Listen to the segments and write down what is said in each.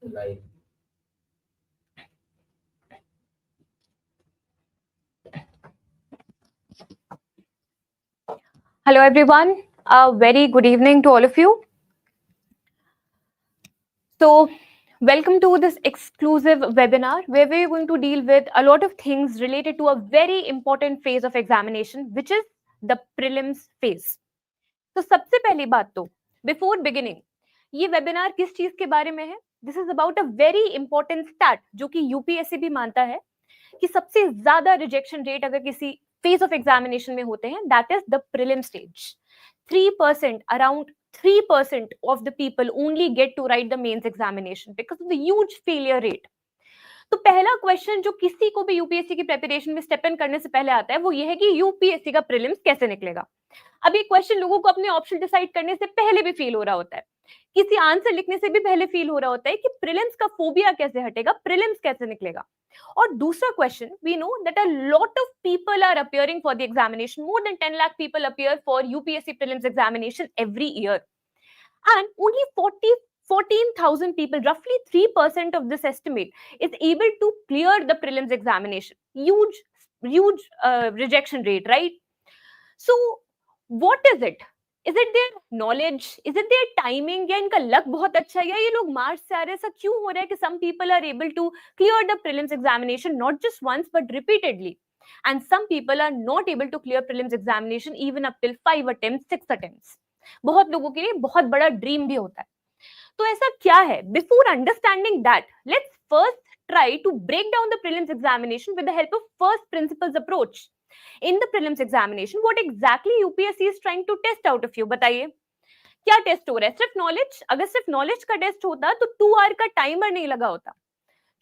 Live. Hello everyone, a very good evening to all of you. So, welcome to this exclusive webinar where we're going to deal with a lot of things related to a very important phase of examination, which is the prelims phase. तो सबसे पहली बात तो before beginning ये webinar किस चीज के बारे में है? This is about a very important stat जो कि यूपीएससी भी मानता है कि सबसे ज्यादा रिजेक्शन रेट अगर किसी फेज ऑफ एग्जामिनेशन में होते हैं, that is the prelim stage. 3%, around 3% of the people only get to write the mains examination because of the huge failure rate. तो पहला क्वेश्चन जो किसी को भी यूपीएससी की प्रिपरेशन में स्टेप इन करने से पहले आता है वो ये है कि यूपीएससी का प्रीलिम्स कैसे निकलेगा. अब ये क्वेश्चन लोगों को अपने ऑप्शन डिसाइड करने से पहले भी फील हो रहा होता है, किसी आंसर लिखने से भी पहले फील हो रहा होता है कि प्रीलिम्स का फोबिया कैसे हटेगा, प्रीलिम्स कैसे निकलेगा. और दूसरा question, we know that a lot of people are appearing for the examination. More than 10 lakh people appear for UPSC prelims examination every year, and only 14,000 people, roughly 3% of this estimate, is able to clear the prelims examination. Huge rejection rate, right? So what is it? Is it their knowledge? Is it their timing? या इनका luck बहुत अच्छा है, या ये लोग मार्च से आ रहे हैं? ऐसा क्यों हो रहा है कि some people are able to clear the prelims examination not just once but repeatedly, and some people are not able to clear prelims examination even up till 5 attempts, 6 attempts. बहुत लोगों के लिए बहुत बड़ा ड्रीम भी होता है. तो ऐसा क्या है? Before understanding that, let's first try to break down the prelims examination with the help of first principles approach. In the prelims examination, what exactly UPSC is trying to test out of you? बताइए क्या test हो रहा है? सिर्फ knowledge? अगर सिर्फ knowledge का test होता तो 2 आवर का टाइमर नहीं लगा होता.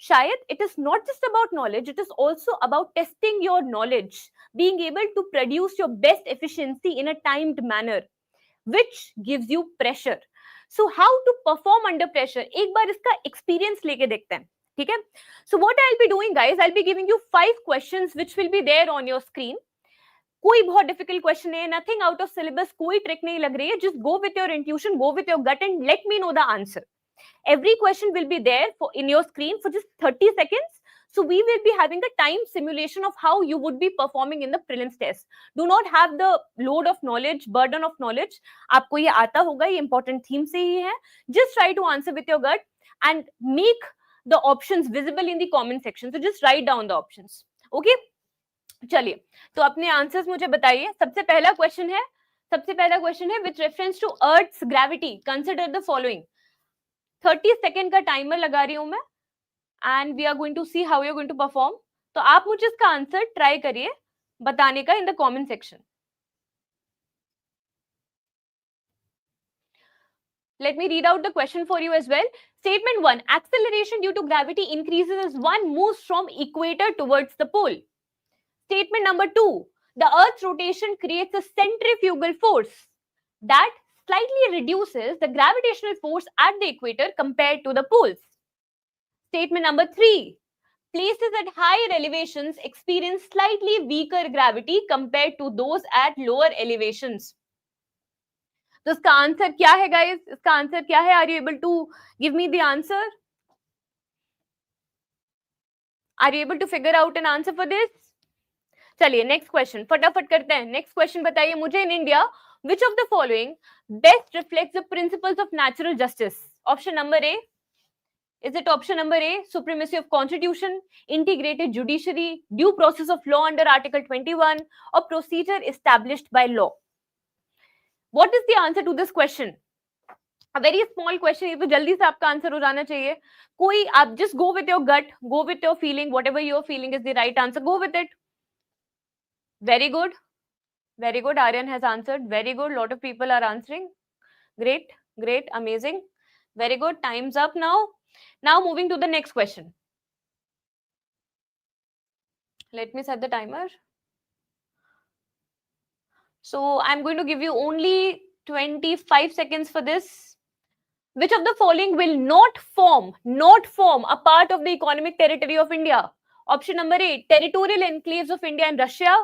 शायद it is not just about knowledge, it is also about testing your knowledge, being able to produce your best efficiency in a timed manner, which gives you pressure. So how to perform under pressure, एक बार इसका experience लेके देखते हैं, ठीक है? So what I'll be doing, guys, I'll be giving you 5 questions which will be there on your screen. कोई बहुत difficult question है, नथिंग आउट ऑफ सिलेबस, कोई ट्रिक नहीं लग रही है. Just go with your intuition, go with your gut and let me know the answer. Every question will be there in your screen for just 30 seconds. So we will be having a time simulation of how you would be performing in the prelims test. Do not have the load of knowledge, burden of knowledge. आपको ये आता होगा, ये important theme से ही है. Just try to answer with your gut and make the options visible in the comment section. So just write down the options. Okay? चलिए, तो अपने आंसर्स मुझे बताइए. सबसे पहला क्वेश्चन है with reference to Earth's gravity, consider the following. 30 second का timer लगा रही हूं मैं, and we are going to see how you are going to perform. तो आप मुझे इसका आंसर ट्राई करिए बताने का in the comment section. Let me read out the question for you as well. Statement 1, acceleration due to gravity increases as one moves from equator towards the pole. Statement number 2, the Earth's rotation creates a centrifugal force that slightly reduces the gravitational force at the equator compared to the poles. Statement number 3, places at higher elevations experience slightly weaker gravity compared to those at lower elevations. तो इसका answer क्या है guys? इसका answer क्या है? Are you able to give me the answer? Are you able to figure out an answer for this? चलिए next question फटाफट करते हैं. नेक्स्ट क्वेश्चन बताइए मुझे, in India which of the following best reflects the principles of natural justice? Option number A. Is it option number A, supremacy of constitution, integrated judiciary, due process of law under article 21, or procedure established by law? What is the answer to this question? A very small question, ये तो जल्दी से आपका answer हो जाना चाहिए. कोई आप just go with your gut, go with your feeling, whatever you're feeling is the right answer, go with it. Very good. Very good. Aryan has answered. Very good. Lot of people are answering. Great. Great. Amazing. Very good. Time's up now. Now moving to the next question. Let me set the timer. So I'm going to give you only 25 seconds for this. Which of the following will not form a part of the economic territory of India? Option number A, territorial enclaves of India and Russia.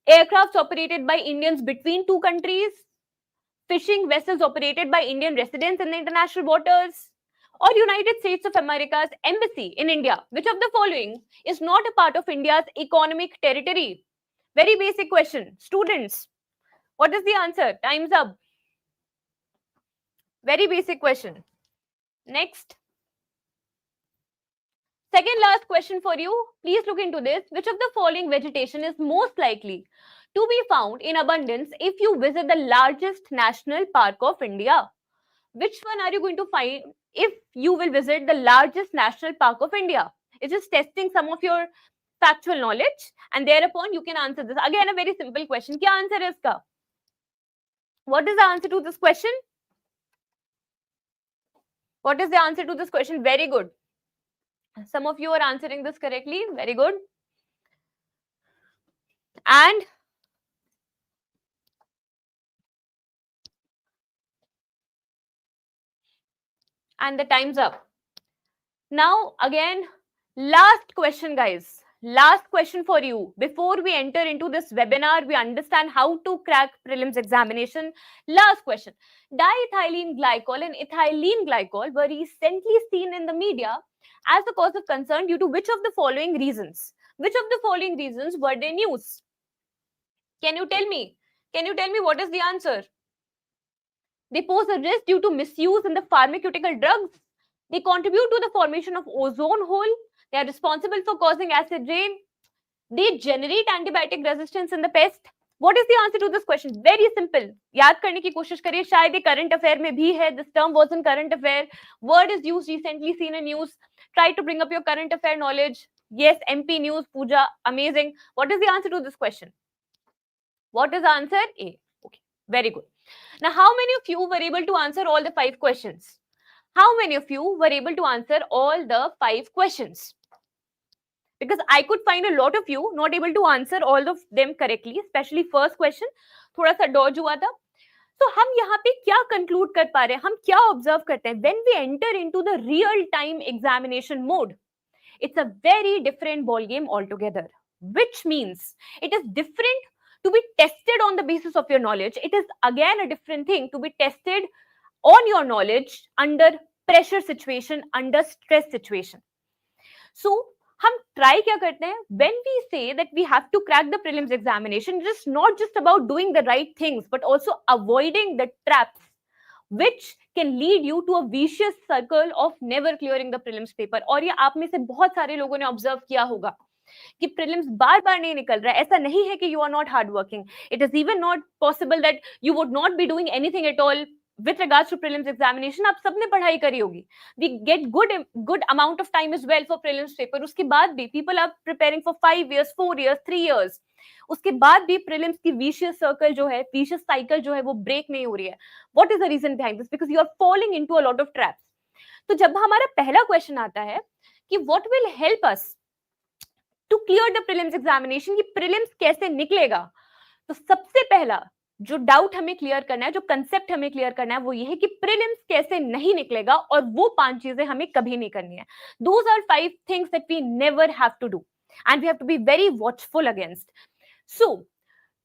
Aircrafts operated by Indians between two countries. Fishing vessels operated by Indian residents in the international waters. or United States of America's embassy in India? Which of the following is not a part of India's economic territory? Very basic question. Students, what is the answer? Time's up. Very basic question. Next. Second last question for you. Please look into this. Which of the following vegetation is most likely to be found in abundance if you visit the largest national park of India? Which one are you going to find if you will visit the largest national park of India? It's just testing some of your factual knowledge, and thereupon you can answer this. Again, a very simple question. क्या answer है इसका? What is the answer to this question? What is the answer to this question? Very good. Some of you are answering this correctly. Very good. And the time's up. Now, again, last question, guys. Last question for you. Before we enter into this webinar, we understand how to crack prelims examination. Last question. Diethylene glycol and ethylene glycol were recently seen in the media as a cause of concern due to which of the following reasons? Which of the following reasons were they news? Can you tell me? Can you tell me what is the answer? They pose a risk due to misuse in the pharmaceutical drugs. They contribute to the formation of ozone hole. They are responsible for causing acid rain. They generate antibiotic resistance in the pest. What is the answer to this question? Very simple. याद करने की कोशिश करिए. शायद ये current affair में भी है. This term was in current affair. Word is used recently, seen in news. Try to bring up your current affair knowledge. Yes, MP news, Pooja, amazing. What is the answer to this question? What is the answer? A. Okay, very good. Now, how many of you were able to answer all the 5 questions? How many of you were able to answer all the 5 questions? Because I could find a lot of you not able to answer all of them correctly, especially first question. थोड़ा सा dodge हुआ था. So, हम यहाँ पे क्या conclude कर पा रहे हैं? हम क्या observe करते हैं? When we enter into the real-time examination mode, it's a very different ball game altogether. Which means it is different to be tested on the basis of your knowledge. It is again a different thing to be tested on your knowledge under pressure situation, under stress situation. So, हम try क्या करते हैं? When we say that we have to crack the prelims examination, it is not just about doing the right things, but also avoiding the traps which can lead you to a vicious circle of never clearing the prelims paper. और ये आप में से बहुत सारे लोगों ने observe किया होगा कि prelims बार बार नहीं निकल रहा है. ऐसा नहीं है कि you are not hardworking. It is even not possible that you would not be doing anything at all with regards to prelims examination. आप सबने पढ़ाई करी होगी. We get good amount of time as well for prelims paper. उसके बाद भी people are preparing for 5 years, 4 years, 3 years. उसके बाद भी prelims की vicious circle जो है, vicious cycle जो है वो break नहीं हो रही है. What is the reason behind this? Because you are falling into a lot of traps. तो जब हमारा पहला question आता है कि what will help us to clear the prelims examination, कि prelims कैसे निकलेगा, तो सबसे पहला जो डाउट हमें क्लियर करना है, जो कंसेप्ट हमें क्लियर करना है, वो ये है कि प्रीलिम्स कैसे नहीं निकलेगा, और वो 5 चीजें हमें कभी नहीं करनी है. Those are 5 things that we never have to do, and we have to be very watchful against. So,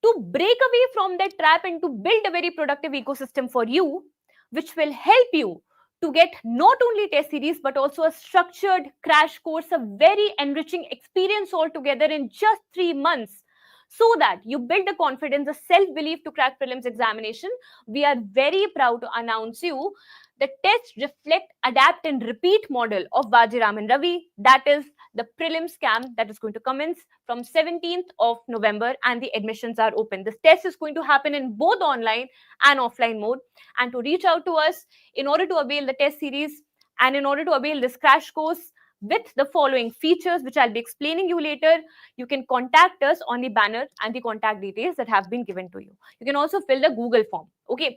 to break away from that trap and to build a very productive ecosystem for you, which will help you to get not only test series but also a structured crash course, a very enriching experience altogether in just 3 months, so that you build the confidence, the self-belief to crack prelims examination, we are very proud to announce you the test, reflect, adapt and repeat model of Vajiram Ravi. That is the prelims camp that is going to commence from 17th of November, and the admissions are open. This test is going to happen in both online and offline mode. And to reach out to us in order to avail the test series and in order to avail this crash course with the following features, which I'll be explaining you later, you can contact us on the banner and the contact details that have been given to you. You can also fill the Google form. Okay.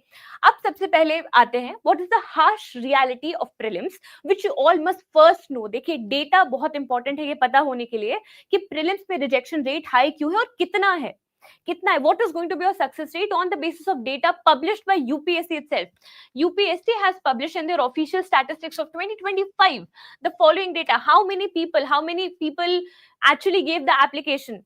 अब सबसे पहले आते हैं, what is the harsh reality of prelims, which you all must first know. देखिए, data बहुत important है ये पता होने के लिए कि prelims पे rejection rate high क्यों है और कितना है. कितना है? What is going to be your success rate on the basis of data published by UPSC itself? UPSC has published in their official statistics of 2025 the following data. How many people actually gave the application?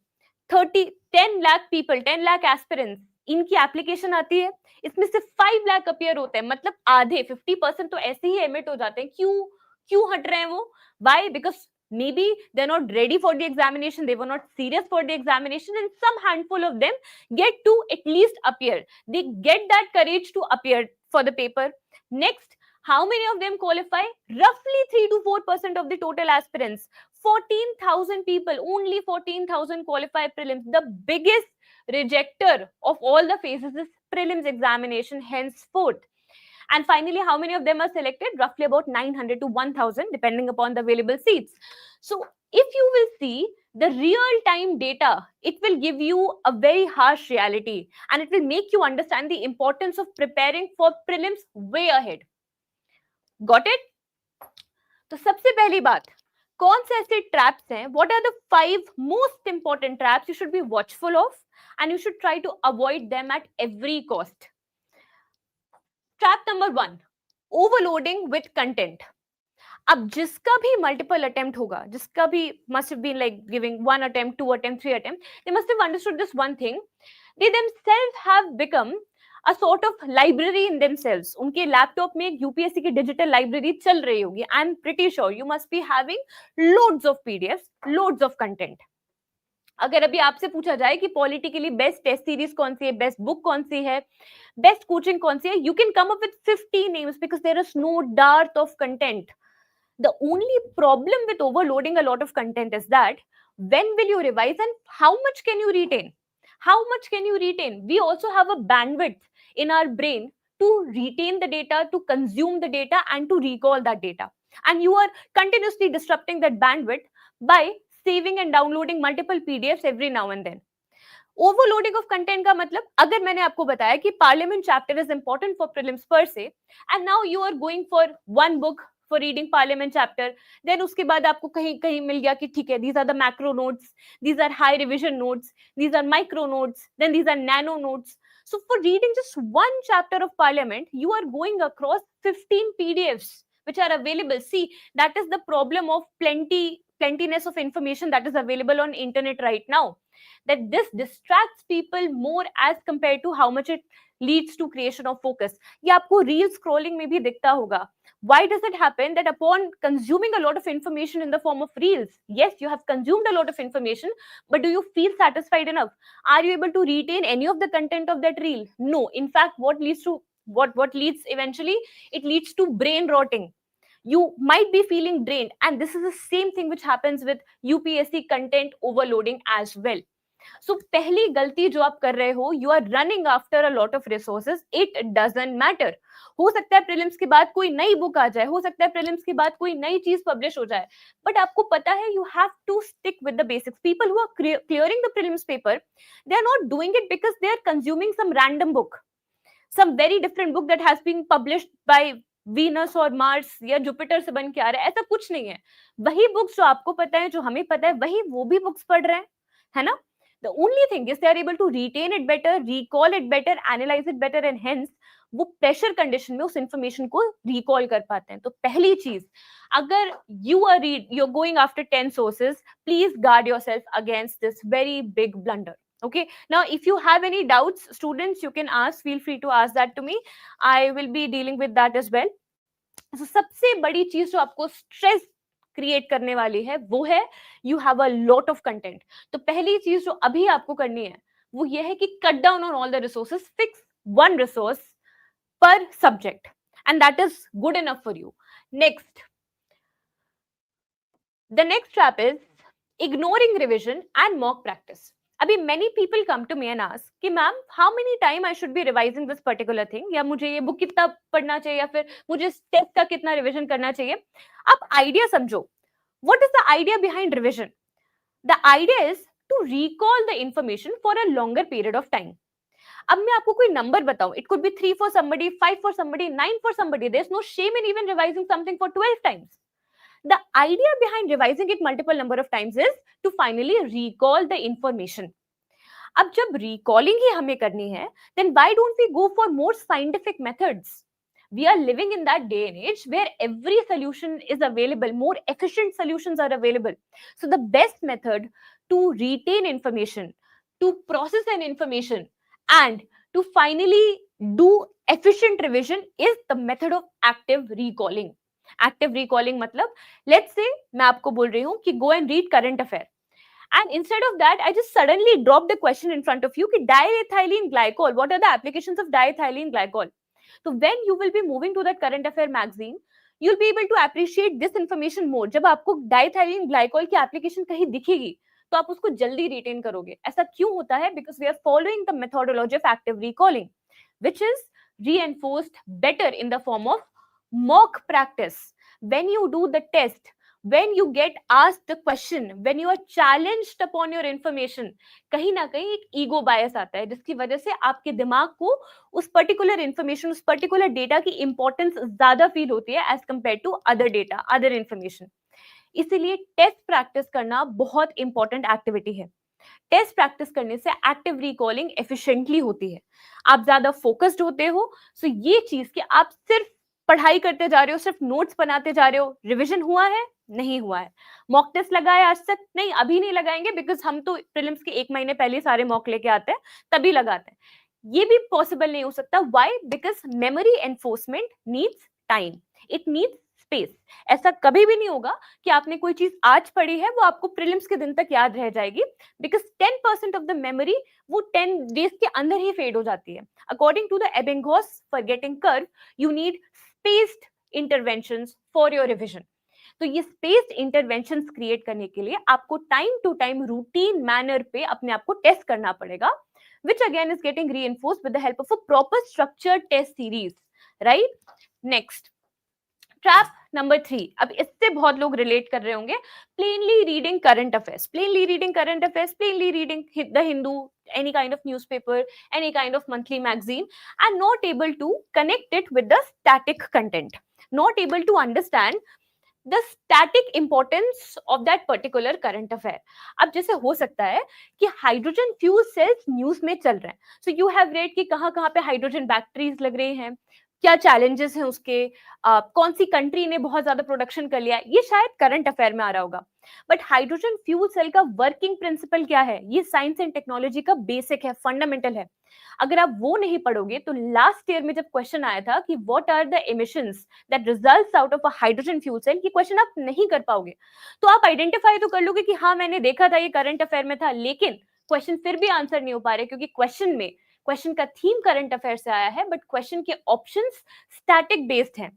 10 lakh people, 10 lakh aspirants. इनकी application आती है, इसमें से 5 lakh appear होते हैं, मतलब आधे 50% तो ऐसे ही एमिट हो जाते हैं. क्यों? क्यों हट रहे हैं वो? Why? Because maybe they're not ready for the examination, they were not serious for the examination, and some handful of them get to at least appear. They get that courage to appear for the paper. Next, how many of them qualify? Roughly 3 to 4% of the total aspirants. 14,000 people, only 14,000 qualify prelims. The biggest rejector of all the phases is prelims examination henceforth. And finally, how many of them are selected? Roughly about 900 to 1,000, depending upon the available seats. So if you will see the real time data, it will give you a very harsh reality, and it will make you understand the importance of preparing for prelims way ahead. Got it? तो सबसे पहली बात, कौन से ऐसे traps हैं? What are the 5 most important traps you should be watchful of and you should try to avoid them at every cost. Trap number 1, overloading with content. अब जिसका भी मल्टीपल अटेम्प्ट होगा, जिसका भी must have been like giving 1 attempt, 2 attempt, 3 attempt, they must have understood this one thing: they themselves have become a sort of library in themselves. उनके laptop में एक UPSC की डिजिटल लाइब्रेरी चल रही होगी. I am pretty sure you must be having loads of PDF, loads of content. अगर अभी आपसे पूछा जाए कि पॉलिटी के लिए बेस्ट टेस्ट सीरीज कौन सी है, बेस्ट बुक कौन सी है, बेस्ट कोचिंग कौन सी है, you can come up with 50 names because there is no dearth of content. The only problem with overloading a lot of content is that when will you revise and how much can you retain? How much can you retain? We also have a bandwidth in our brain to retain the data, to consume the data, and to recall that data. And you are continuously disrupting that bandwidth by saving and downloading multiple PDFs every now and then. Overloading of content का मतलब, अगर मैंने आपको बताया कि parliament chapter is important for prelims per se, and now you are going for one book for reading parliament chapter, then उसके बाद आपको कहीं कहीं मिल गया कि ठीक है, these are the macro notes, these are high revision notes, these are micro notes, then these are nano notes. So for reading just one chapter of parliament, you are going across 15 PDFs which are available. See, that is the problem of plentiness of information that is available on internet right now, that this distracts people more as compared to how much it leads to creation of focus. ये आपको reel scrolling में भी दिखता होगा. Why does it happen that upon consuming a lot of information in the form of reels, yes, you have consumed a lot of information, but do you feel satisfied enough? Are you able to retain any of the content of that reel? No. In fact, what leads eventually, it leads to brain rotting. You might be feeling drained, and this is the same thing which happens with UPSC content overloading as well. So पहली गलती जो आप कर रहे हो, you are running after a lot of resources. It doesn't matter. हो सकता है प्रीलिम्स के बाद कोई नई बुक आ जाए, हो सकता है प्रीलिम्स के बाद कोई नई चीज पब्लिश हो जाए, बट आपको पता है you have to stick with the basics. People who are clearing the prelims paper, they are not doing it because they are consuming some random book, some very different book that has been published by Venus और Mars या Jupiter से बन के आ रहा है. ऐसा कुछ नहीं है. वही बुक्स जो आपको पता है, जो हमें पता है, वही वो भी बुक्स पढ़ रहे हैं, है ना. The only thing is they are able to retain it better, recall it better, analyze it better, and hence वो प्रेशर कंडीशन में उस इंफॉर्मेशन को रिकॉल कर पाते हैं. तो पहली चीज, अगर you're going after 10 sources, please guard yourself against this very big blunder. Okay, now if you have any doubts, students, you can ask, feel free to ask that to me. I will be dealing with that as well. So सबसे बड़ी चीज जो आपको stress create करने वाली है वो है you have a lot of content. तो पहली चीज जो अभी आपको करनी है वो ये है कि cut down on all the resources, fix one resource पर subject, and that is good enough for you. Next, the next trap is ignoring revision and mock practice. अभी many people come to me and ask कि ma'am how many time I should be revising this particular thing, या मुझे ये book कितना पढ़ना चाहिए, या फिर मुझे टेस्ट का कितना रिविजन करना चाहिए. आप आइडिया समझो. What is the idea behind revision? The idea is to recall the information for a longer period of time. अब मैं आपको कोई नंबर बताऊं, it could be 3 for somebody, 5 for somebody, 9 for somebody. There's no shame in even revising something for 12 times. The idea behind revising it multiple number of times is to finally recall the information. अब जब recalling ही हमें करनी है, then why don't we go for more scientific methods? We are living in that day and age where every solution is available, more efficient solutions are available. So the best method to retain information, to process an information, and to finally do efficient revision is the method of active recalling. Active recalling मतलब, let's say मैं आपको बोल रही हूँ कि go and read current affair, and instead of that I just suddenly dropped the question in front of you कि diethylene glycol, what are the applications of diethylene glycol? So when you will be moving to that current affair magazine, you'll be able to appreciate this information more. जब आपको diethylene glycol की application कहीं दिखेगी तो आप उसको जल्दी retain करोगे. ऐसा क्यों होता है? Because we are following the methodology of active recalling, which is reinforced better in the form of mock practice. When you do the test, when you get asked the question, when you are challenged upon your information, कहीं ना कहीं एक ego बायस आता है जिसकी वजह से आपके दिमाग को उस पर्टिकुलर इंफॉर्मेशन, उस पर्टिकुलर डेटा की इंपॉर्टेंस ज्यादा फील होती है as compare to other data, other information. इसीलिए टेस्ट प्रैक्टिस करना बहुत इंपॉर्टेंट एक्टिविटी है. टेस्ट प्रैक्टिस करने से एक्टिव रिकॉलिंग एफिशिएंटली होती है, आप ज्यादा फोकस्ड होते हो. सो ये चीज कि आप सिर्फ पढ़ाई करते जा रहे हो, सिर्फ नोट्स बनाते जा रहे हो, रिवीजन हुआ है नहीं हुआ है, मॉक टेस्ट लगाया आज तक नहीं, अभी नहीं लगाएंगे बिकॉज हम तो प्रीलिम्स के 1 महीने पहले सारे मॉक लेके आते हैं, तभी लगाते हैं, ये भी पॉसिबल नहीं हो सकता. Why? Because memory enforcement needs time, it needs space. ऐसा कभी भी नहीं होगा कि आपने कोई चीज आज पढ़ी है वो आपको प्रीलिम्स के दिन तक याद रह जाएगी, बिकॉज 10% ऑफ द मेमोरी वो 10 डेज के अंदर ही फेड हो जाती है. According to the Ebbinghaus forgetting curve, you need spaced interventions for your revision. तो ये स्पेस्ड इंटरवेंशंस क्रिएट करने के लिए आपको time to time routine manner पे अपने आप को टेस्ट करना पड़ेगा, which again is getting reinforced with the help of a proper structured test series, right? Next, trap number 3. अब इससे बहुत लोग रिलेट कर रहे होंगे. Plainly reading current affairs, plainly reading current affairs, plainly reading the Hindu, any kind of newspaper, any kind of monthly magazine, and not able to connect it with the static content, not able to understand the static importance of that particular current affair. अब जैसे हो सकता है कि hydrogen fuel cells news में चल रहे हैं, सो यू हैव रेड कि कहाँ कहाँ पे हाइड्रोजन बैटरीज लग रहे हैं, क्या चैलेंजेस हैं उसके, कौन सी कंट्री ने बहुत ज्यादा प्रोडक्शन कर लिया, ये शायद करंट अफेयर में आ रहा होगा. बट हाइड्रोजन फ्यूल सेल का वर्किंग प्रिंसिपल क्या है, ये साइंस एंड टेक्नोलॉजी का बेसिक है, फंडामेंटल है. अगर आप वो नहीं पढ़ोगे तो लास्ट ईयर में जब क्वेश्चन आया था कि what are the emissions that results out of a hydrogen fuel cell, ये क्वेश्चन आप नहीं कर पाओगे. तो आप आइडेंटिफाई तो कर लोगे कि हाँ मैंने देखा था, ये करंट अफेयर में था, लेकिन क्वेश्चन फिर भी आंसर नहीं हो पा रहे क्योंकि क्वेश्चन का थीम करंट अफेयर से आया है, बट क्वेश्चन के ऑप्शंस स्टैटिक बेस्ड हैं.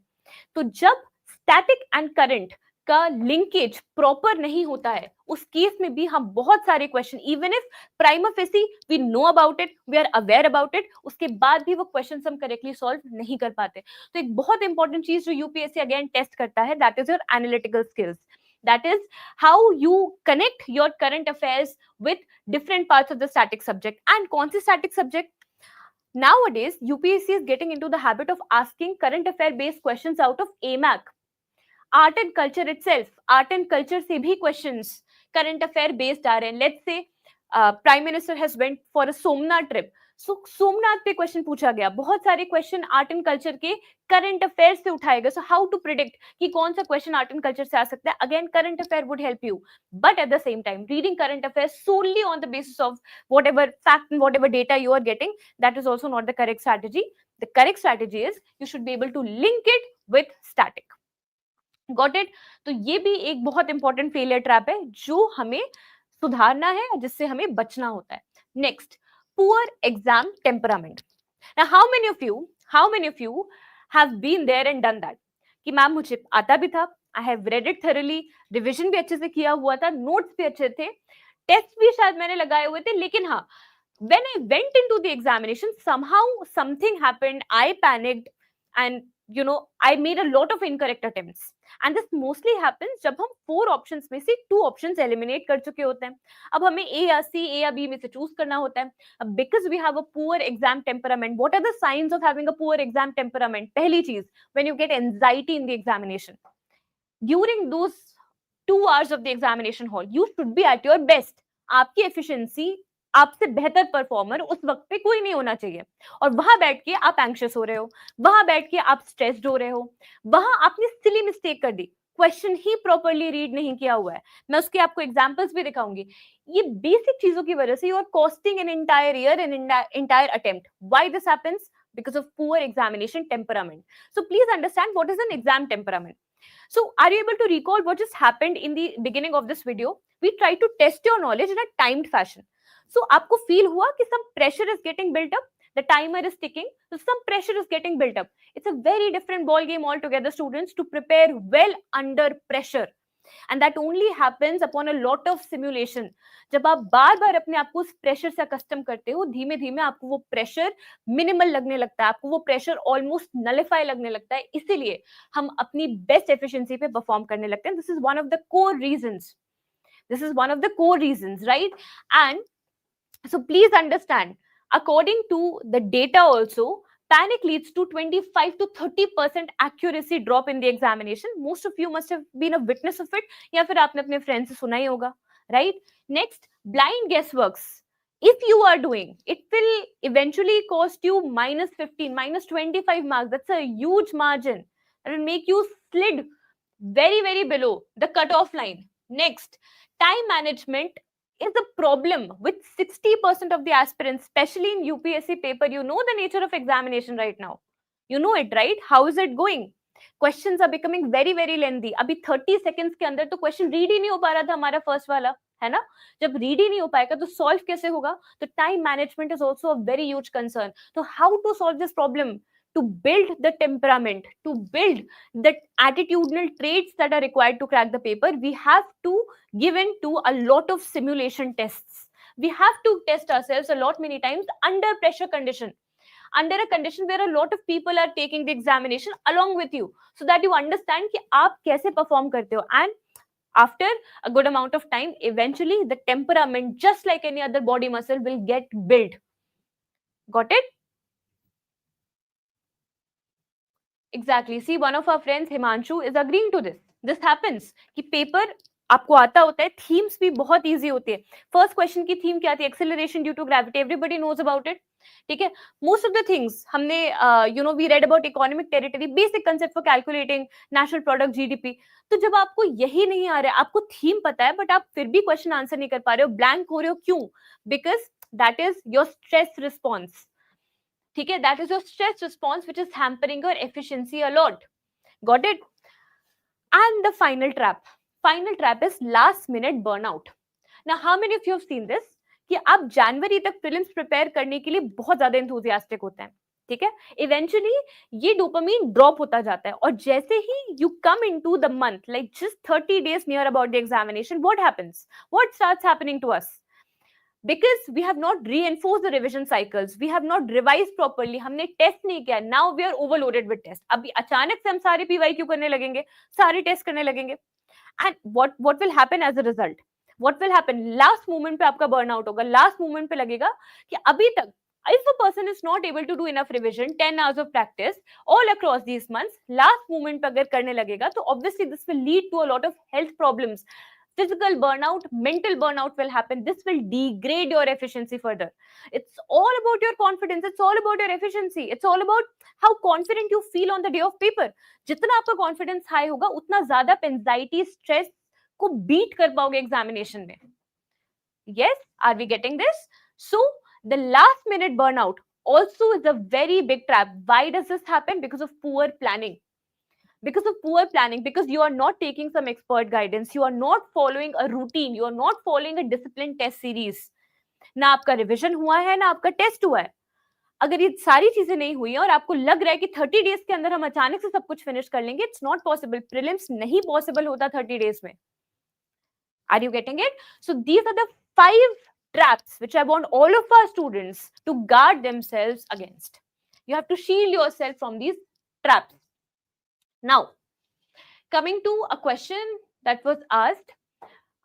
तो जब स्टैटिक एंड करंट का लिंकेज प्रॉपर नहीं होता है, उस केस में भी हम बहुत सारे question, even if prima facie we know about it, we are aware about it, उसके बाद भी वो क्वेश्चन हम करेक्टली सॉल्व नहीं कर पाते. तो एक बहुत इंपॉर्टेंट चीज जो यूपीएससी अगेन टेस्ट करता है, that is your analytical skills. That is how you connect your current affairs with different parts of the static subject. And कौन सी static subject? Nowadays, UPSC is getting into the habit of asking current affair based questions out of AMAC. Art and culture itself, art and culture से भी questions current affair based आ रहे हैं. Let's say Prime Minister has went for a Somnath trip. So Somnath पे question पूछा गया, बहुत सारे question art and culture के करंट अफेयर से उठाए गए. सो हाउ टू प्रिडिक्ट कि कौन सा क्वेश्चन आर्ट एंड कल्चर से आ सकता है? Again current affair would help you, but at the same time reading current affair solely on the basis of whatever fact and whatever data you are getting, that is also not the correct strategy. The correct strategy is you should be able to link it with static. Got it? तो ये भी एक बहुत important failure trap है जो हमें सुधारना है, जिससे हमें बचना होता है. Next, poor exam temperament. Now, how many of you have been there and done that? कि मैम मुझे आता भी था, I have read it thoroughly, revision भी अच्छे से किया हुआ था, नोट्स भी अच्छे थे, टेस्ट भी शायद मैंने लगाए हुए थे, लेकिन हाँ, when I went into the examination, somehow something happened, I panicked, and I made a lot of incorrect attempts. And this mostly happens जब हम 4 options में से 2 options eliminate कर चुके होते हैं. अब हमें A या C, A या B में से choose करना होता है. अब because we have a poor exam temperament, what are the signs of having a poor exam temperament? पहली चीज, when you get anxiety in the examination, during those 2 hours of the examination hall, you should be at your best. आपकी efficiency, आपसे बेहतर performer उस वक्त पे कोई नहीं होना चाहिए, और वहां बैठ के आप एंग्शियस हो रहे हो, वहां बैठ के आप स्ट्रेस्ड हो रहे हो, वहां आपने सिली मिस्टेक कर दी, क्वेश्चन ही प्रॉपर्ली रीड नहीं किया हुआ है. मैं उसके आपको एग्जांपल्स भी दिखाऊंगी. ये बेसिक चीजों की वजह से you are costing an entire year, an entire attempt. Why this happens? Because of poor examination temperament. So please understand what is an exam temperament. So are you able to recall what just happened in the beginning of this video? We tried to test your knowledge in a timed fashion. So आपको feel हुआ कि some pressure is getting built up, the timer is ticking, so some pressure is getting built up. It's a very different ball game altogether, students, to prepare well under pressure. And that only happens upon a lot of simulation. जब आप बार बार अपने आप को उस pressure से custom करते हो, धीमे धीमे आपको वो प्रेशर मिनिमल लगने लगता है, आपको वो प्रेशर ऑलमोस्ट नलिफाई लगने लगता है, इसीलिए हम अपनी बेस्ट एफिशिएंसी पे परफॉर्म करने लगते हैं. This is one of the core reasons. This is one of the core reasons, right? And so please understand, according to the data also, panic leads to 25 to 30% accuracy drop in the examination. Most of you must have been a witness of it, या फिर आपने अपने friends से सुना ही होगा, right? Next, blind guessworks. If you are doing, it will eventually cost you minus 15, minus 25 marks. That's a huge margin. It will make you slid very, very below the cutoff line. Next, time management is a problem with 60% of the aspirants, especially in UPSC paper. You know the nature of examination right now. You know it, right? How is it going? Questions are becoming very, very lengthy. अभी 30 seconds के अंदर तो question read ही नहीं हो पा रहा था हमारा first वाला, है ना? जब read ही नहीं हो पाएगा तो solve कैसे होगा? तो time management is also a very huge concern. So how to solve this problem? To build the temperament, to build the attitudinal traits that are required to crack the paper, we have to give in to a lot of simulation tests. We have to test ourselves a lot many times under pressure condition, under a condition where a lot of people are taking the examination along with you, so that you understand कि आप कैसे perform करते हो. And after a good amount of time, eventually the temperament, just like any other body muscle, will get built. Got it? Exactly. See, one of our friends, Himanshu, is agreeing to this. This happens कि paper आपको आता होता है, themes भी बहुत easy होती है. First question की थीम क्या थी? Acceleration due to gravity. Everybody knows about it. ठीक है. मोस्ट ऑफ द थिंग्स हमने we read about economic territory, basic concept for calculating national product, GDP. तो जब आपको यही नहीं आ रहा है, आपको थीम पता है बट आप फिर भी क्वेश्चन आंसर नहीं कर पा रहे हो, ब्लैंक हो रहे हो, क्यों? Because that is your stress response. ठीक है, that is your stress response which is hampering your efficiency a lot. Got it? And the final trap is last minute burnout. Now how many of you have seen this कि आप जनवरी तक prelims prepare करने के लिए बहुत ज्यादा enthusiastic होते हैं, ठीक है? इवेंचुअली ये डोपामीन ड्रॉप होता जाता है, और जैसे ही you come into the month, like just 30 days near about the examination, what happens? What starts happening to us? Because we have not reinforced the revision cycles, we have not revised properly, हमने test नहीं किया, now we are overloaded with test. अभी अचानक से हम सारे PYQ करने लगेंगे, सारे टेस्ट करने लगेंगे, and what will happen as a result? What will happen? Last moment पे आपका burnout होगा, last moment पे लगेगा कि अभी तक if a person is not able to do enough revision, 10 hours of practice all across these months, last moment पे अगर करने लगेगा तो obviously this will lead to a lot of health problems. Physical burnout, mental burnout will happen. This will degrade your efficiency further. It's all about your confidence. It's all about your efficiency. It's all about how confident you feel on the day of paper. जितना आपका confidence high होगा, उतना ज़्यादा anxiety, stress को beat कर पाओगे examination में. Yes, are we getting this? So the last minute burnout also is a very big trap. Why does this happen? Because of poor planning. Because of poor planning, because you are not taking some expert guidance, you are not following a routine, you are not following a disciplined test series. ना आपका revision हुआ है, ना आपका test हुआ है. अगर ये सारी चीजें नहीं हुई है और आपको लग रहा है कि 30 days के अंदर हम अचानक से सब कुछ फिनिश कर लेंगे, इट्स नॉट पॉसिबल. प्रीलिम्स नहीं पॉसिबल होता 30 days में. Are you getting it? So these are the 5 traps which I want all of our students to guard themselves against. You have to shield yourself from these traps. Now, coming to a question that was asked,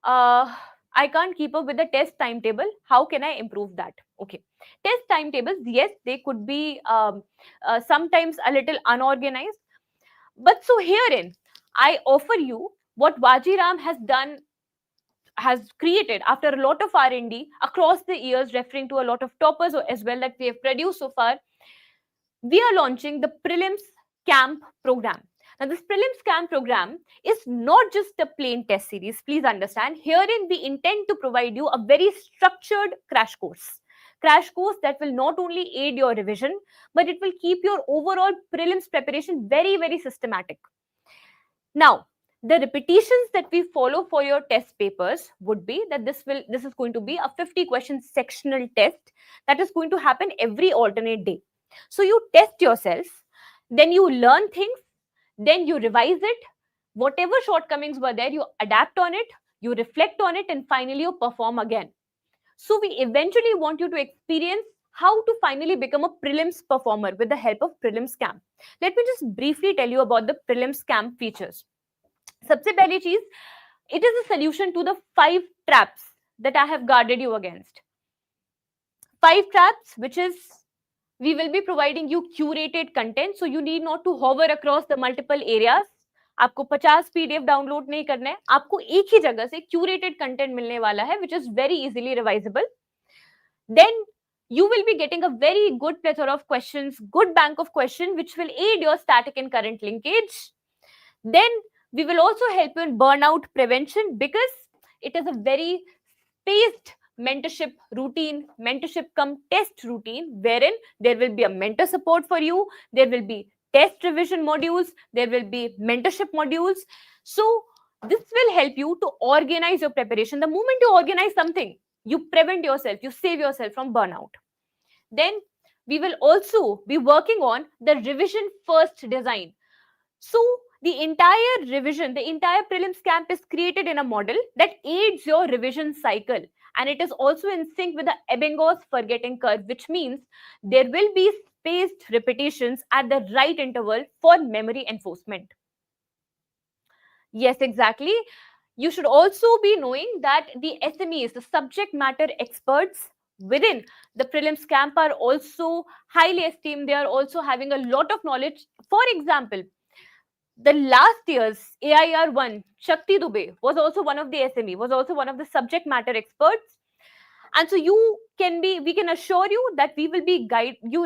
I can't keep up with the test timetable. How can I improve that? Okay, test timetables, yes, they could be sometimes a little unorganized. But so herein, I offer you what Vajiram has created after a lot of R&D across the years, referring to a lot of toppers as well that we have produced so far. We are launching the Prelims Camp program. Now, this Prelims Camp program is not just a plain test series. Please understand, herein we intend to provide you a very structured crash course. Crash course that will not only aid your revision, but it will keep your overall prelims preparation very, very systematic. Now, the repetitions that we follow for your test papers would be that this is going to be a 50 question sectional test that is going to happen every alternate day. So you test yourself, then you learn things, then you revise it. Whatever shortcomings were there, you adapt on it, you reflect on it, and finally you perform again. So we eventually want you to experience how to finally become a prelims performer with the help of prelims camp. Let me just briefly tell you about the prelims camp features. सबसे पहली चीज, it is a solution to the 5 traps that I have guarded you against. 5 traps, which is we will be providing you curated content, so you need not to hover across the multiple areas. आपको 50 PDF download नहीं करना है, आपको एक ही जगह से curated content मिलने वाला है, which is very easily revisable. Then you will be getting a very good plethora of questions, good bank of questions, which will aid your static and current linkage. Then we will also help you in burnout prevention, because it is a very spaced mentorship routine, mentorship come test routine, wherein there will be a mentor support for you, there will be test revision modules, there will be mentorship modules. So this will help you to organize your preparation. The moment you organize something, you prevent yourself, you save yourself from burnout. Then we will also be working on the revision first design. So the entire revision, the entire prelims camp is created in a model that aids your revision cycle, and it is also in sync with the Ebbinghaus forgetting curve, which means there will be spaced repetitions at the right interval for memory enforcement. Yes, exactly. You should also be knowing that the SMEs, the subject matter experts within the prelims camp, are also highly esteemed. They are also having a lot of knowledge. For example, the last year's AIR1, Shakti Dubey, was also one of the SME, was also one of the subject matter experts. And so we can assure you that you will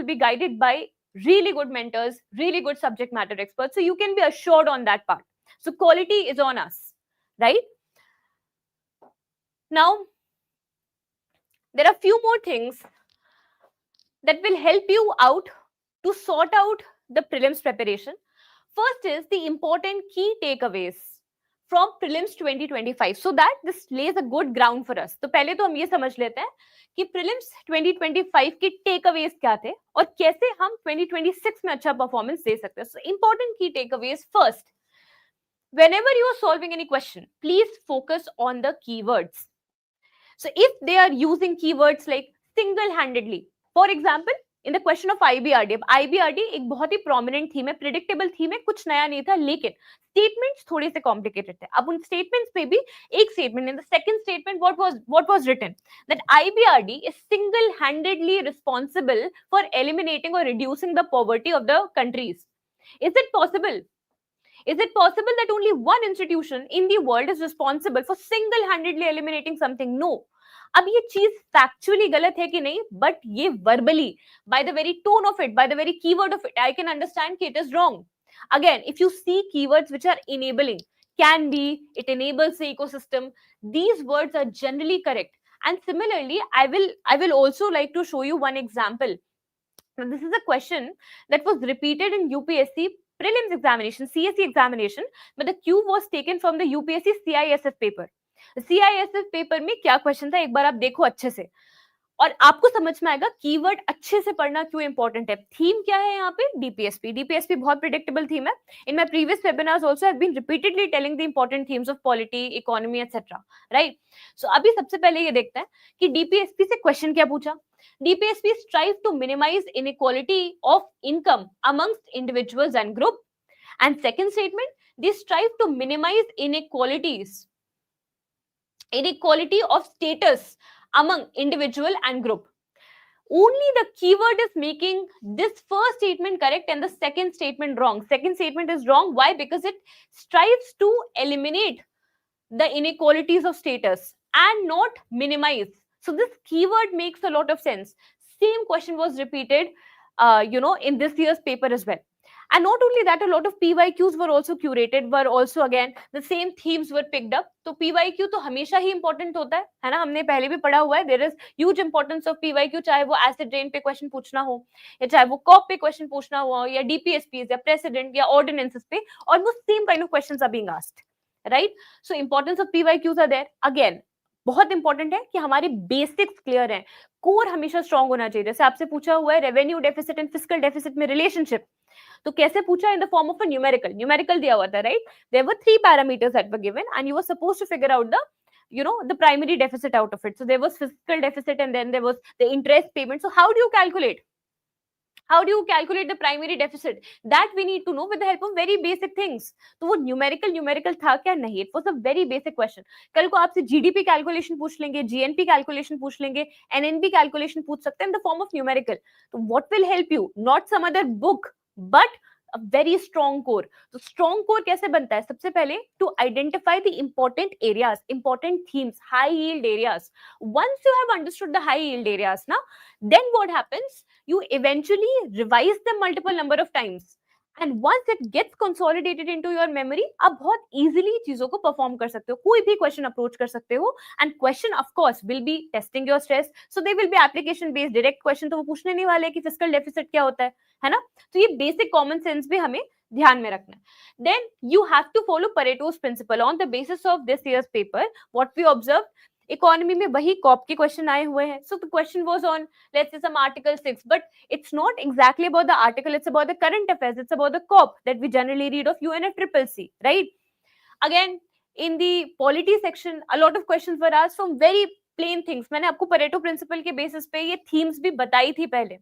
be guided by really good mentors, really good subject matter experts. So you can be assured on that part. So quality is on us, right? Now, there are a few more things that will help you out to sort out the prelims preparation. First is the important key takeaways from prelims 2025, so that this lays a good ground for us. तो पहले तो हम ये समझ लेते हैं कि prelims 2025 के takeaways क्या थे और कैसे हम 2026 में अच्छा performance दे सकते हैं. So important key takeaways. First, whenever you are solving any question, please focus on the keywords. So if they are using keywords like single-handedly, for example, in the question of IBRD, अब IBRD एक बहुत ही prominent theme है, predictable theme है, कुछ नया नहीं था, लेकिन statements थोड़े से complicated थे. अब उन statements पे भी एक statement, in the second statement, what was written? That IBRD is single-handedly responsible for eliminating or reducing the poverty of the countries. Is it possible? Is it possible that only one institution in the world is responsible for single-handedly eliminating something? No. अब ये चीज factually गलत है कि नहीं, but ये verbally, by the very tone of it, by the very keyword of it, I can understand that it is wrong. Again, if you see keywords which are enabling, can be, it enables the ecosystem, these words are generally correct. And similarly, I will also like to show you one example. Now, this is a question that was repeated in UPSC Prelims examination, CSE examination, but the cue was taken from the UPSC CISF paper. CISF paper में क्या question था, एक बार आप देखो अच्छे से और आपको समझ में आएगा कीवर्ड अच्छे से पढ़ना क्यों इंपॉर्टेंट है. थीम क्या है यहाँ पे? डीपीएसपी बहुत प्रिडिक्टेबल थीम है. In my previous webinars also have been repeatedly telling the important themes of polity, economy etcetera, right. So अभी सबसे पहले ये देखते हैं कि डीपीएसपी से क्वेश्चन क्या पूछा. DPSP strive to minimize inequality of income amongst individuals and group. And second statement, they strive to minimize inequality of status among individual and group. Only the keyword is making this first statement correct and the second statement wrong. Second statement is wrong. Why? Because it strives to eliminate the inequalities of status and not minimize. So this keyword makes a lot of sense. Same question was repeated, in this year's paper as well. And not only that, a lot of PYQs were also curated, were also again the same themes were picked up. तो PYQ तो हमेशा ही important होता है ना, हमने पहले भी पढ़ा हुआ है. There is huge importance of PYQ, चाहे वो acid rain पे क्वेश्चन पूछना हो, या चाहे वो COP पे क्वेश्चन पूछना हो, या DPSPs या प्रेसिडेंट या ऑर्डिनेंसेस पे, almost same kind of questions are being asked, right? So importance of PYQs are there. Again, बहुत इंपॉर्टेंट है कि हमारे बेसिक्स क्लियर हैं, कोर हमेशा स्ट्रांग होना चाहिए. जैसे आपसे पूछा हुआ है revenue deficit and fiscal deficit में रिलेशनशिप, तो कैसे पूछा? In the form of a numerical दिया हुआ था, right? There were 3 parameters that were given and you were supposed to figure out the primary deficit out of it. So there was fiscal deficit and then there was the interest payment. So how do you calculate the primary deficit? That we need to know with the help of very basic things. तो वो numerical था क्या? नहीं. It was a very basic question. कल को आपसे GDP calculation पूछ लेंगे, GNP कैलकुलेशन पूछ लेंगे, NNP कैलकुलेशन पूछ सकते हैं in the form of numerical. तो what will help you? Not some other book, but a very strong core. तो strong core कैसे बनता है? सबसे पहले to identify the important areas, important themes, high yield areas. Once you have understood the high yield areas, now then what happens? You eventually revise them multiple number of times. And once it gets consolidated into your memory, आप बहुत easily चीजों को perform कर सकते हो, कोई भी question approach कर सकते हो. And question of course will be testing your stress. So they will be application based. Direct question तो वो पूछने नहीं वाले कि fiscal deficit क्या होता है ना? तो ये basic common sense भी हमें ध्यान में रखना है. Then you have to follow Pareto's principle. On the basis of this year's paper, what we observed, economy में वही कॉप के क्वेश्चन आए हुए हैं. So the question was on let's say some article 6, but it's not exactly about the article, it's about the current affairs, it's about the COP that we generally read of UNFCCC, right? Again in the polity section a lot of questions were asked from very plain things. मैंने आपको Pareto principal के basis पे ये themes भी बताई थी पहले.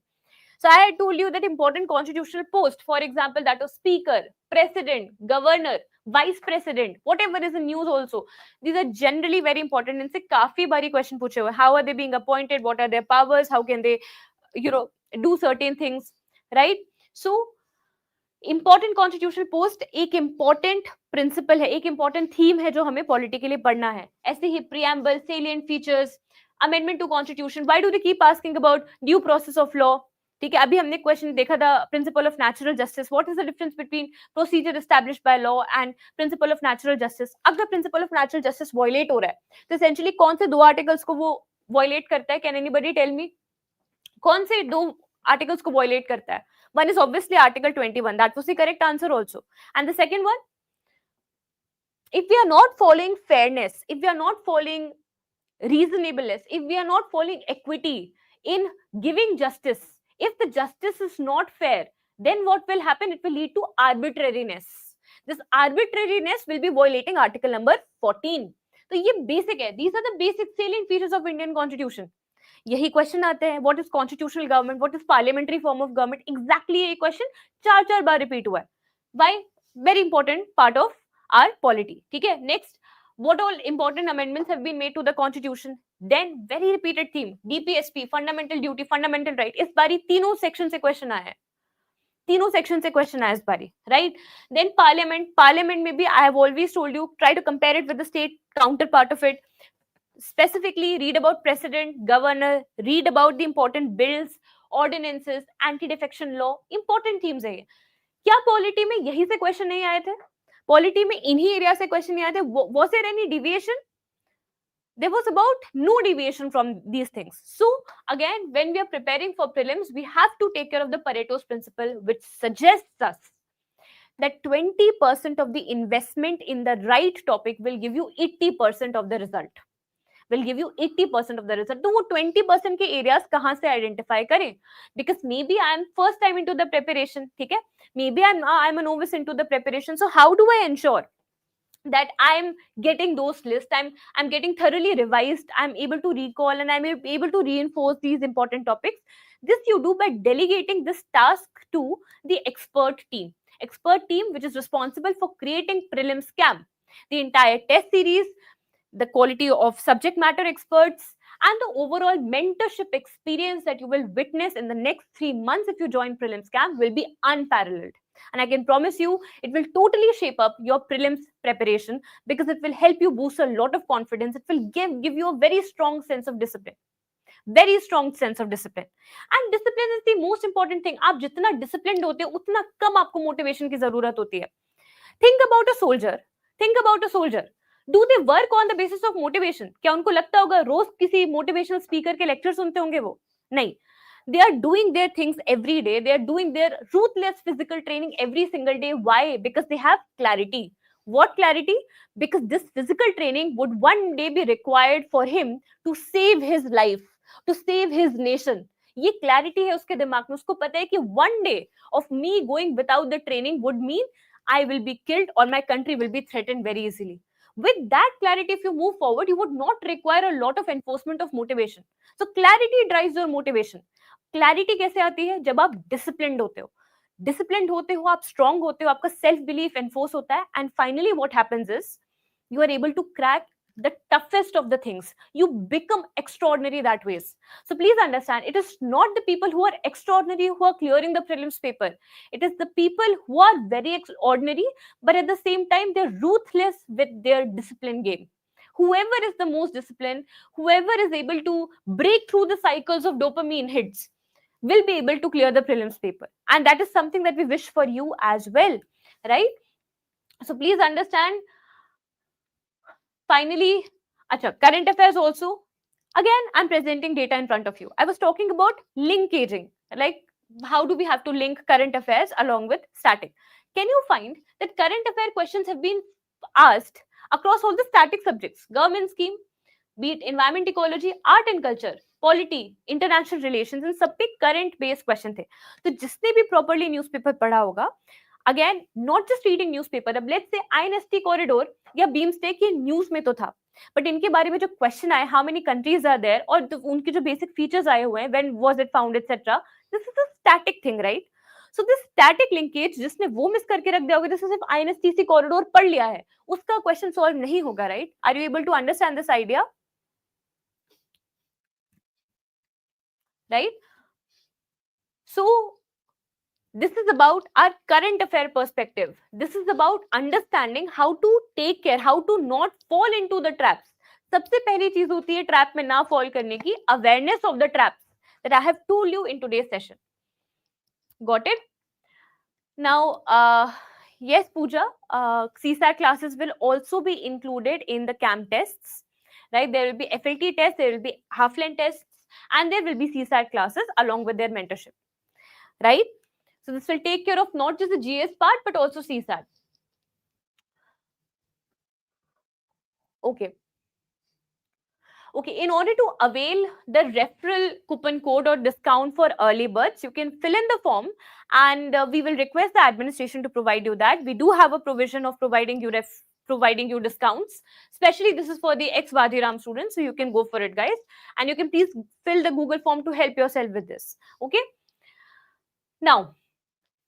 So I had told you that important constitutional post, for example, that of speaker, president, governor, vice president, whatever is in news also. These are generally very important. इनसे काफी बारी क्वेश्चन पूछे हुए. How are they being appointed? What are their powers? How can they, do certain things, right? So important constitutional post एक important principle है, एक important theme है जो हमें पॉलिटी के लिए पढ़ना है. ऐसे ही preamble, salient features, amendment to constitution. Why do they keep asking about due process of law? ठीक है, अभी हमने क्वेश्चन देखा था principle of natural justice. What is the difference between procedure established by law and principle of natural justice? अगर principle of natural justice violate हो रहा है तो एसेंशियली कौन से 2 आर्टिकल्स को वो वायलेट करता है? Can anybody tell me? कौन से 2 आर्टिकल्स को वायलेट करता है? One is obviously Article 21. That was the correct answer also. And the second one, if we are not following fairness, if we are not following reasonableness, if we are not following equity in giving justice, if the justice is not fair, then what will happen? It will lead to arbitrariness. This arbitrariness will be violating Article number 14. So ये basic है. These are the basic salient features of Indian Constitution. यही question आते हैं. What is constitutional government, what is parliamentary form of government? Exactly ये question 4 बार repeat हुआ है. Why? Very important part of our polity. ठीक है, next, what all important amendments have been made to the constitution? Then very repeated theme, DPSP, fundamental duty, fundamental right. इस बारी तीनों section से क्वेश्चन आया है, तीनों सेक्शन से क्वेश्चन आया इस बारी, राइट? देन पार्लियामेंट में भी I have always told you, try to compare it with the state counterpart of it. Specifically read about president, governor, read about the important bills, ordinances, anti-defection law. Important themes है ये. क्या polity में यही से question नहीं आए थे? Polity में इन्हीं एरिया से क्वेश्चन नहीं आए थे? Was there any deviation? There was about no deviation from these things. So again, when we are preparing for prelims, we have to take care of the Pareto's principle, which suggests us that 20% of the investment in the right topic will give you 80% of the result. Will give you 80% of the result. तो वो 20% के areas कहाँ से identify करें? Because maybe I am first time into the preparation, ठीक है? Maybe I'm a novice into the preparation. So how do I ensure that I'm getting those lists? I'm getting thoroughly revised. I'm able to recall and I'm able to reinforce these important topics. This you do by delegating this task to the expert team. Expert team which is responsible for creating prelim scam, the entire test series, the quality of subject matter experts, and the overall mentorship experience that you will witness in the next 3 months if you join Prelims Camp will be unparalleled. And I can promise you, it will totally shape up your prelims preparation because it will help you boost a lot of confidence. It will give you a very strong sense of discipline. very strong sense of discipline. And discipline is the most important thing. आप जितना disciplined होते हो उतना कम आपको motivation की जरूरत होती है. Think about a soldier. Think about a soldier. Do they work on the basis of motivation? क्या उनको लगता होगा रोज किसी motivational speaker के lecture सुनते होंगे वो? नहीं. They are doing their things every day. They are doing their ruthless physical training every single day. Why? Because they have clarity. What clarity? Because this physical training would one day be required for him to save his life, to save his nation. ये clarity है उसके दिमाग में. उसको पता है कि one day of me going without the training would mean I will be killed or my country will be threatened very easily. With that clarity, if you move forward, you would not require a lot of enforcement of motivation. So clarity drives your motivation. Clarity कैसे आती है? जब आप disciplined होते हो. Disciplined होते हो, आप स्ट्रांग होते हो, आपका सेल्फ बिलीफ एनफोर्स होता है, and finally what happens is you are able to crack the toughest of the things. You become extraordinary that ways. So please understand, it is not the people who are extraordinary who are clearing the prelims paper. It is the people who are very extraordinary, but at the same time they're ruthless with their discipline game. Whoever is the most disciplined, whoever is able to break through the cycles of dopamine hits, will be able to clear the prelims paper. And that is something that we wish for you as well, right? So please understand. Finally, current affairs also. Again, I'm presenting data in front of you. I was talking about linkaging, like how do we have to link current affairs along with static. Can you find that current affair questions have been asked across all the static subjects? Government scheme, be it environment, ecology, art and culture, polity, international relations, इन सब पे current based question थे. तो जिसने भी properly newspaper पढ़ा होगा, again not just reading newspaper, अब let's say INST corridor या beamsteak ये news में तो था, but इनके बारे में जो question आए, how many countries are there, और उनके जो basic features आए हुए हैं, when was it found, etc. This is a static thing, right? So this static linkage जिसने वो मिस करके रख दिया होगा, जिसने सिर्फ INSTC corridor पढ़ लिया है, उसका question solve नहीं होगा, right? Are you able to understand this idea? Right? So this is about our current affair perspective. This is about understanding how to take care, how to not fall into the traps. सबसे पहली चीज होती है trap में ना fall करने की, awareness of the traps that I have told you in today's session. Got it? Now, yes, Pooja, CSAT classes will also be included in the CAM tests, right? There will be FLT tests, there will be half-length tests, and there will be CSAT classes along with their mentorship, right? So this will take care of not just the GS part, but also CSAT. Okay. Okay, in order to avail the referral coupon code or discount for early birds, you can fill in the form and we will request the administration to provide you that. We do have a provision of providing you discounts. Especially this is for the ex-Vajiram students, so you can go for it, guys. And you can please fill the Google form to help yourself with this. Okay. Now,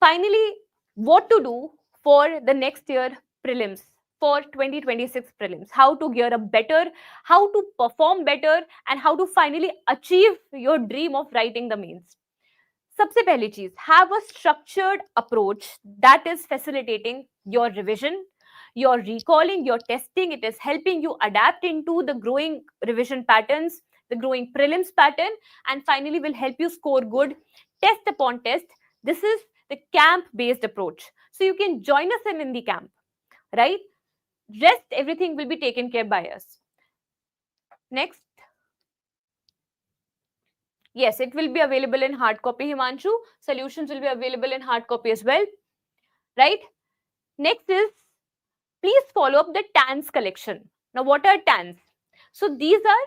finally, what to do for the next year prelims, for 2026 prelims, how to gear up better, how to perform better, and how to finally achieve your dream of writing the mains. सबसे पहली चीज, have a structured approach that is facilitating your revision, your recalling, your testing. It is helping you adapt into the growing revision patterns, the growing prelims pattern, and finally will help you score good test upon test. This is the camp-based approach. So you can join us in the camp, right? Rest, everything will be taken care by us. Next. Yes, it will be available in hard copy, Himanshu. Solutions will be available in hard copy as well, right? Next is, please follow up the TANs collection. Now, what are TANs? So these are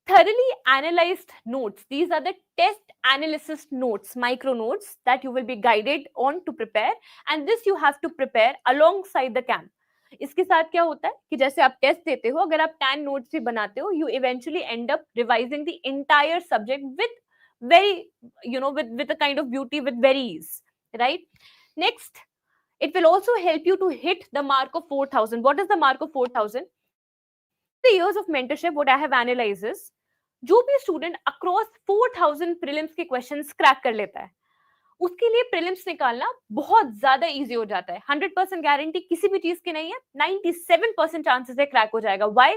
thoroughly analyzed notes. These are the test analysis notes, micro notes that you will be guided on to prepare, and this you have to prepare alongside the camp. इसके साथ क्या होता है कि जैसे आप test देते हो, अगर आप टैन नोट्स भी बनाते हो, you eventually end up revising the entire subject with very, with a kind of beauty, with very ease, right? Next, it will also help you to hit the mark of 4,000. What is the mark of 4,000? The years of mentorship, what I have analyzed is, जो भी student across 4000 prelims के questions crack कर लेता है, उसके लिए prelims निकालना बहुत ज्यादा इजी हो जाता है. 100% गारंटी किसी भी चीज की नहीं है, 97% चांसेस है क्रैक हो जाएगा. Why?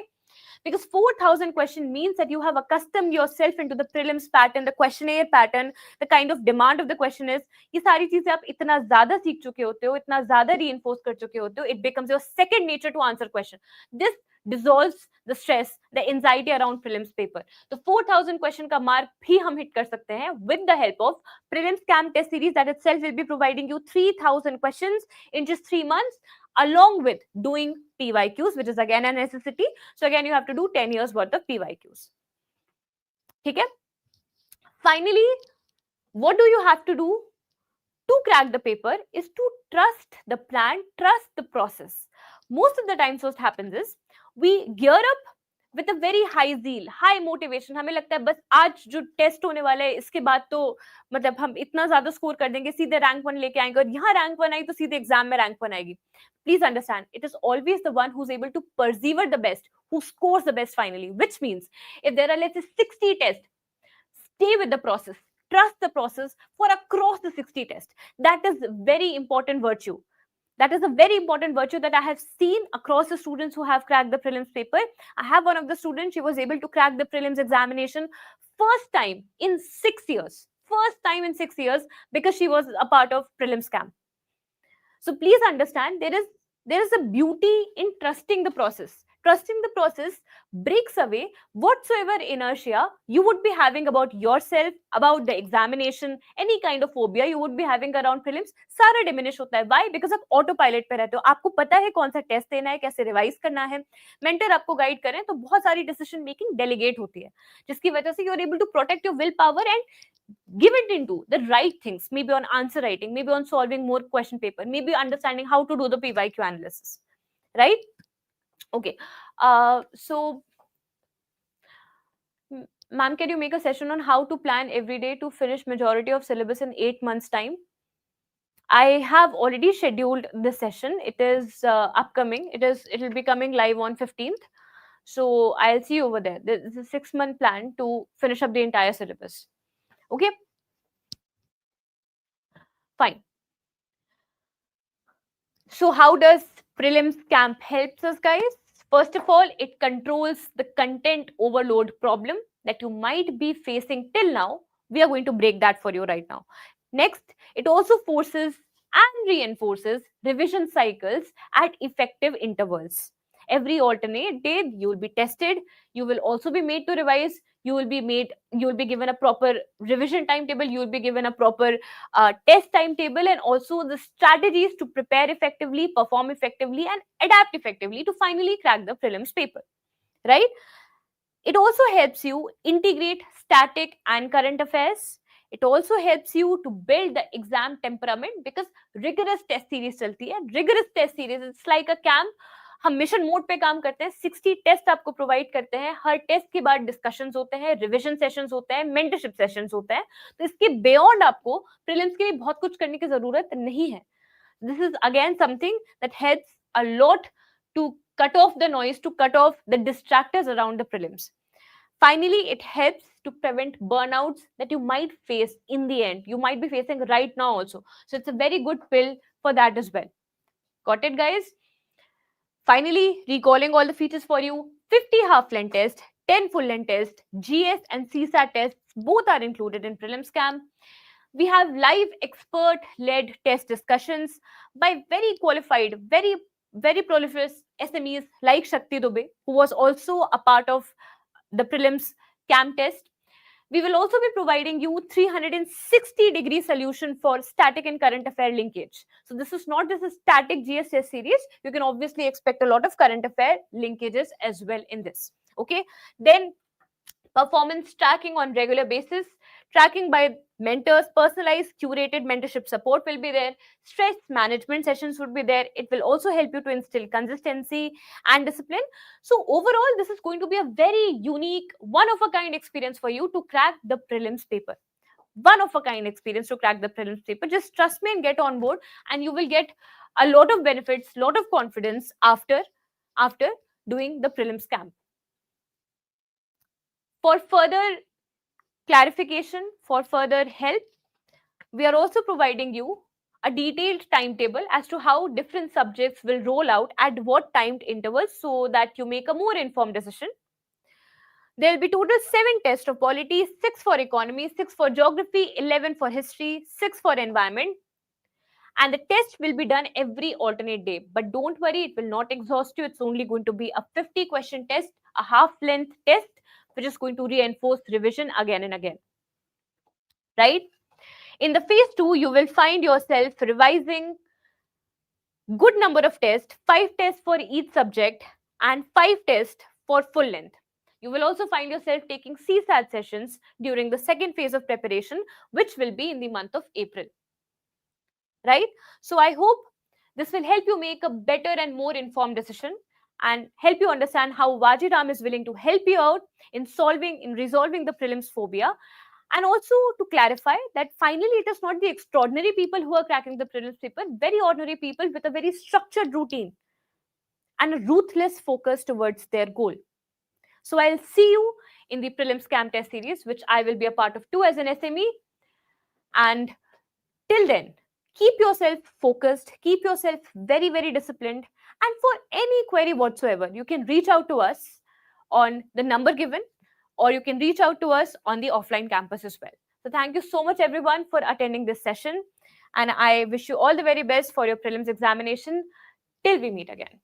because 4,000 question means that you have accustomed yourself into the prelims pattern, the questionnaire pattern, the kind of demand of the question is. ये सारी चीजें आप इतना ज्यादा सीख चुके होते हो, इतना ज्यादा reinforce कर चुके होते हो, it becomes your second nature to answer question. This dissolves the stress, the anxiety around prelims paper. तो 4,000 question का mark भी हम hit कर सकते हैं with the help of prelims camp test series that itself will be providing you 3,000 questions in just 3 months, along with doing PYQs, which is again a necessity. So again, you have to do 10 years worth of PYQs. Okay? Finally, what do you have to do to crack the paper is to trust the plan, trust the process. Most of the times what happens is we gear up with a very high zeal, high motivation. हमें लगता है बस आज जो test होने वाला है इसके बाद तो मतलब हम इतना ज्यादा स्कोर कर देंगे, सीधे रैंक 1 लेके आएंगे, और यहाँ रैंक 1 आई तो सीधे एग्जाम में रैंक 1 आएगी. Please understand, it is always the one who's able to persevere the best, who scores the best finally, which means if there are, let's say, 60 tests, stay with the process, trust the process for across the 60 tests. That is very important virtue. That is a very important virtue that I have seen across the students who have cracked the prelims paper. I have one of the students, she was able to crack the prelims examination first time in 6 years. First time in 6 years, because she was a part of prelims camp. So please understand, there is a beauty in trusting the process. Trusting the process breaks away whatsoever inertia you would be having about yourself, about the examination, any kind of phobia you would be having around prelims. सारा diminish होता है. Why? Because आप autopilot पे रहते हो. आपको पता है कौन सा टेस्ट देना है, कैसे रिवाइज करना है. मेंटर आपको गाइड करें तो बहुत सारी डिसीजन मेकिंग डेलीगेट होती है, जिसकी वजह से you are able to protect your willpower and give it into the right things, maybe on answer writing, maybe on solving more question paper, maybe understanding how to do the PYQ analysis, right? Okay. So ma'am, can you make a session on how to plan every day to finish majority of syllabus in 8 months time? I have already scheduled the session. It is upcoming. It will be coming live on 15th. So I'll see you over there. This is a 6-month plan to finish up the entire syllabus. Okay, fine. So how does prelims camp helps us, guys? First of all, it controls the content overload problem that you might be facing till now. We are going to break that for you right now. Next, it also forces and reinforces revision cycles at effective intervals. Every alternate day, you will be tested. You will also be made to revise. You will be given a proper revision timetable. You will be given a proper test timetable, and also the strategies to prepare effectively, perform effectively, and adapt effectively to finally crack the prelims paper, right? It also helps you integrate static and current affairs. It also helps you to build the exam temperament, because rigorous test series चलती है. Rigorous test series, it's like a camp. हम mission mode पे काम करते हैं. 60 test आपको provide करते हैं. हर टेस्ट के बाद डिस्कशंस होते हैं, रिवीजन सेशंस होते हैं, मेंटरशिप सेशंस होते हैं. तो इसके बियॉन्ड आपको प्रीलिम्स के लिए बहुत कुछ करने की जरूरत नहीं है. This is again something that helps a lot to cut off the noise, to cut off the distractors around the prelims. Finally, it helps to prevent burnouts that you might face in the end. You might be facing right now also. So it's a very good pill for that as well. Got it, guys? Finally, recalling all the features for you: 50 half-length tests, 10 full-length tests, GS and CSAT tests, both are included in Prelims Camp. We have live expert-led test discussions by very qualified, very proliferous SMEs like Shakti Dubey, who was also a part of the Prelims Camp test. We will also be providing you 360-degree solution for static and current affair linkage. So this is not just a static GS test series. You can obviously expect a lot of current affair linkages as well in this. Okay. Then performance tracking on regular basis, tracking by mentors, personalized curated mentorship support will be there. Stress management sessions would be there. It will also help you to instill consistency and discipline. So overall, this is going to be a very unique, one-of-a-kind experience for you to crack the prelims paper. One-of-a-kind experience to crack the prelims paper. Just trust me and get on board, and you will get a lot of benefits, lot of confidence after doing the prelims camp. For further clarification, for further help, we are also providing you a detailed timetable as to how different subjects will roll out at what timed intervals, so that you make a more informed decision. There will be total 7 tests of polity, 6 for economy, 6 for geography, 11 for history, 6 for environment. And the test will be done every alternate day. But don't worry, it will not exhaust you. It's only going to be a 50-question test, a half-length test, which is going to reinforce revision again and again. Right? In the phase 2, you will find yourself revising good number of tests, 5 tests for each subject and 5 tests for full length. You will also find yourself taking CSAT sessions during the second phase of preparation, which will be in the month of April. Right? So I hope this will help you make a better and more informed decision and help you understand how Vajiram is willing to help you out in resolving the prelims phobia. And also to clarify that finally it is not the extraordinary people who are cracking the prelims paper, very ordinary people with a very structured routine and a ruthless focus towards their goal. So I'll see you in the prelims camp test series, which I will be a part of too as an SME. And till then, keep yourself focused, keep yourself very, very disciplined. And for any query whatsoever, you can reach out to us on the number given, or you can reach out to us on the offline campus as well. So thank you so much, everyone, for attending this session. And I wish you all the very best for your prelims examination. Till we meet again.